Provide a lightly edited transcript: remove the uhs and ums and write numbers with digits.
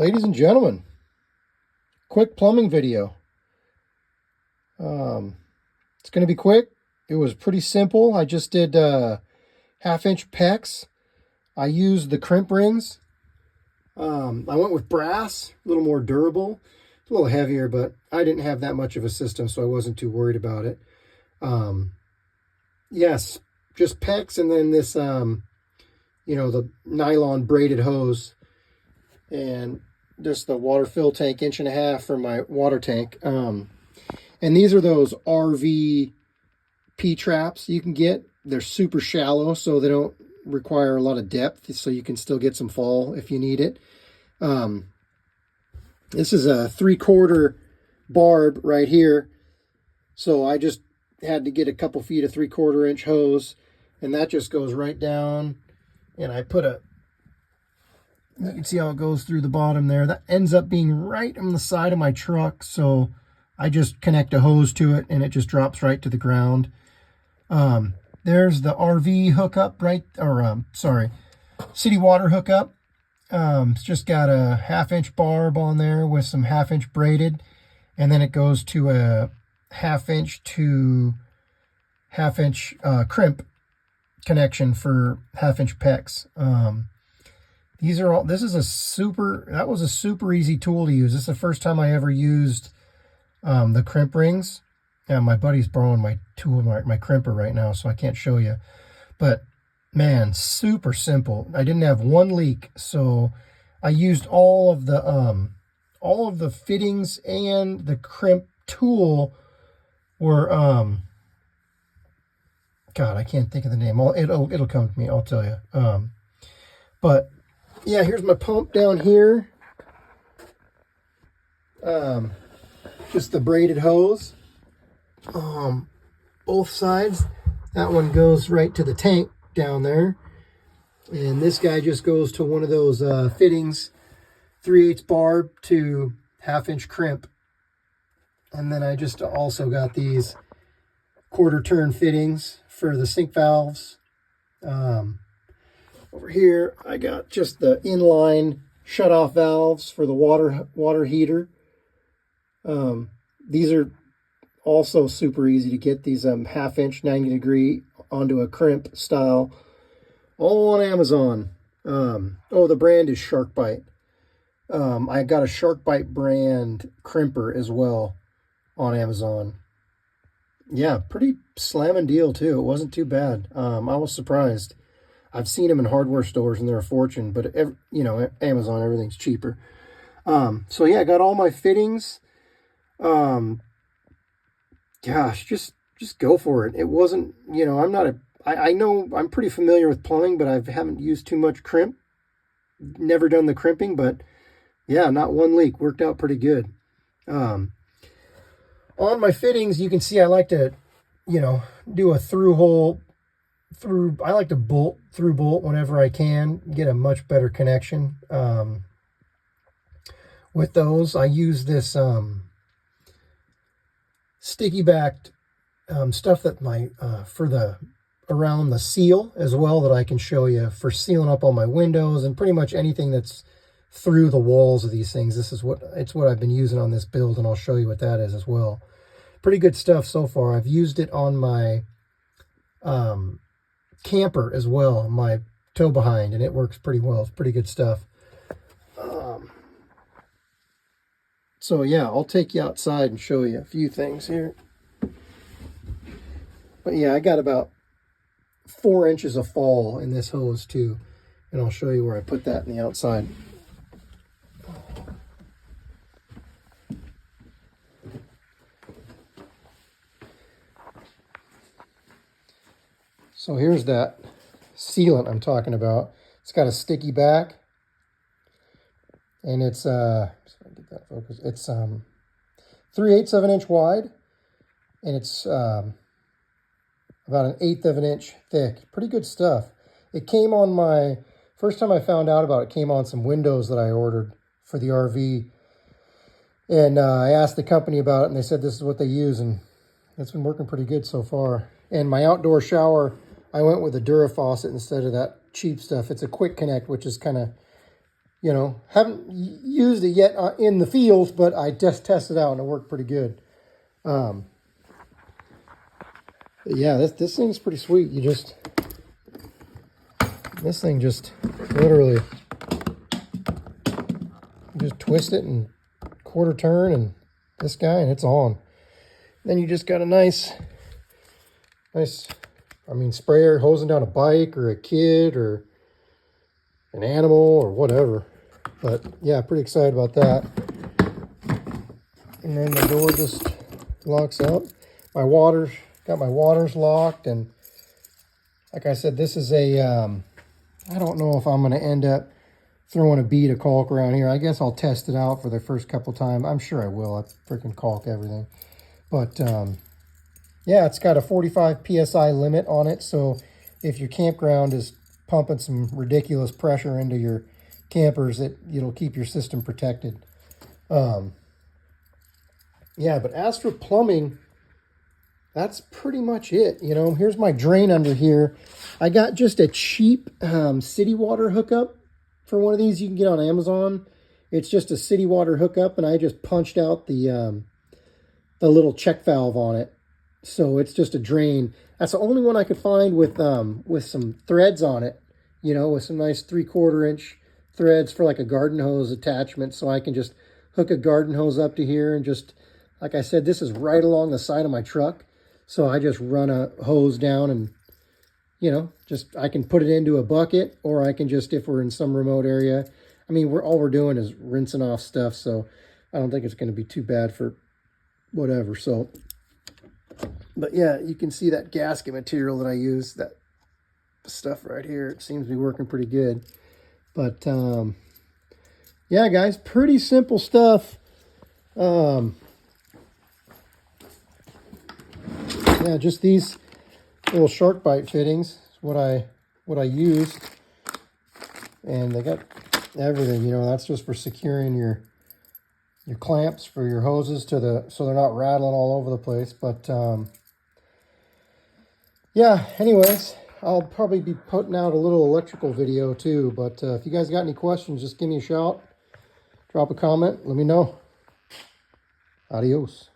Ladies and gentlemen, quick plumbing video. It's going to be quick. It was pretty simple. I just did 1/2-inch PEX. I used the crimp rings. I went with brass, a little more durable. It's a little heavier, but I didn't have that much of a system, so I wasn't too worried about it. Yes, just PEX and then this, the nylon braided hose. And just the water fill tank, 1.5 inch for my water tank. And these are those RV P-traps you can get. They're super shallow, so they don't require a lot of depth, so you can still get some fall if you need it. This is a 3/4 barb right here, so I just had to get a couple feet of 3/4 inch hose, and that just goes right down. And I put you can see how it goes through the bottom there. That ends up being right on the side of my truck, so I just connect a hose to it and it just drops right to the ground. There's the RV hookup, city water hookup. It's just got a 1/2-inch barb on there with some 1/2-inch braided, and then it goes to a 1/2-inch to 1/2-inch crimp connection for 1/2-inch PEX. That was a super easy tool to use. This is the first time I ever used the crimp rings. Yeah, my buddy's borrowing my tool, my crimper right now, so I can't show you. But man, super simple. I didn't have one leak, so I used all of the fittings, and the crimp tool were God, I can't think of the name. It'll come to me. I'll tell you. But yeah, here's my pump down here. Just the braided hose. Both sides. That one goes right to the tank down there. And this guy just goes to one of those fittings, 3/8 barb to 1/2-inch crimp. And then I just also got these 1/4 turn fittings for the sink valves. Over here, I got just the inline shut-off valves for the water heater. These are also super easy to get. These 1/2-inch 90-degree onto a crimp style, all on Amazon. The brand is SharkBite. I got a SharkBite brand crimper as well on Amazon. Yeah, pretty slamming deal too. It wasn't too bad. I was surprised. I've seen them in hardware stores and they're a fortune, but Amazon, everything's cheaper. So yeah, I got all my fittings. Gosh, just go for it. It wasn't, I know I'm pretty familiar with plumbing, but I haven't used too much crimp. Never done the crimping, but yeah, not one leak. Worked out pretty good. On my fittings, you can see I like to, do a through hole. I like to bolt whenever I can, get a much better connection. With those, I use this sticky backed stuff that around the seal as well, that I can show you for sealing up all my windows and pretty much anything that's through the walls of these things. It's what I've been using on this build, and I'll show you what that is as well. Pretty good stuff so far. I've used it on my camper as well, my tow behind, and it works pretty well. It's pretty good stuff. So yeah, I'll take you outside and show you a few things here. But yeah, I got about 4 inches of fall in this hose too, and I'll show you where I put that in the outside. So here's that sealant I'm talking about. It's got a sticky back, and it's get that focus. It's 3/8 of an inch wide, and it's about 1/8 of an inch thick. Pretty good stuff. It came on first time I found out about it, came on some windows that I ordered for the RV, and I asked the company about it, and they said this is what they use, and it's been working pretty good so far. And my outdoor shower, I went with a Dura faucet instead of that cheap stuff. It's a quick connect, which is kind of You know, haven't used it yet in the fields, but I just tested it out and it worked pretty good. Yeah, this thing's pretty sweet. This thing just literally, you just twist it and quarter turn and this guy and it's on. Then you just got a nice, sprayer hosing down a bike or a kid or an animal or whatever. But yeah, pretty excited about that. And then the door just locks up. Got my waters locked, and like I said, this is a, I don't know if I'm going to end up throwing a bead of caulk around here. I guess I'll test it out for the first couple times. I'm sure I will. I freaking caulk everything. But yeah, it's got a 45 PSI limit on it. So if your campground is pumping some ridiculous pressure into your campers, it'll keep your system protected. Yeah, but as for plumbing, that's pretty much it. You know, here's my drain under here. I got just a cheap city water hookup for one of these you can get on Amazon. It's just a city water hookup, and I just punched out the little check valve on it. So it's just a drain. That's the only one I could find with some threads on it, you know, with some nice 3/4 inch threads for like a garden hose attachment. So I can just hook a garden hose up to here and just, like I said, this is right along the side of my truck. So I just run a hose down and, you know, just, I can put it into a bucket, or I can just, if we're in some remote area, I mean, all we're doing is rinsing off stuff. So I don't think it's going to be too bad for whatever. So, but yeah, you can see that gasket material that I use, that stuff right here. It seems to be working pretty good. But yeah, guys, pretty simple stuff. Yeah, just these little shark bite fittings is what I used, and they got everything. You know, that's just for securing your clamps for your hoses to so they're not rattling all over the place. But yeah, anyways, I'll probably be putting out a little electrical video too. But if you guys got any questions, just give me a shout, drop a comment, let me know. Adios.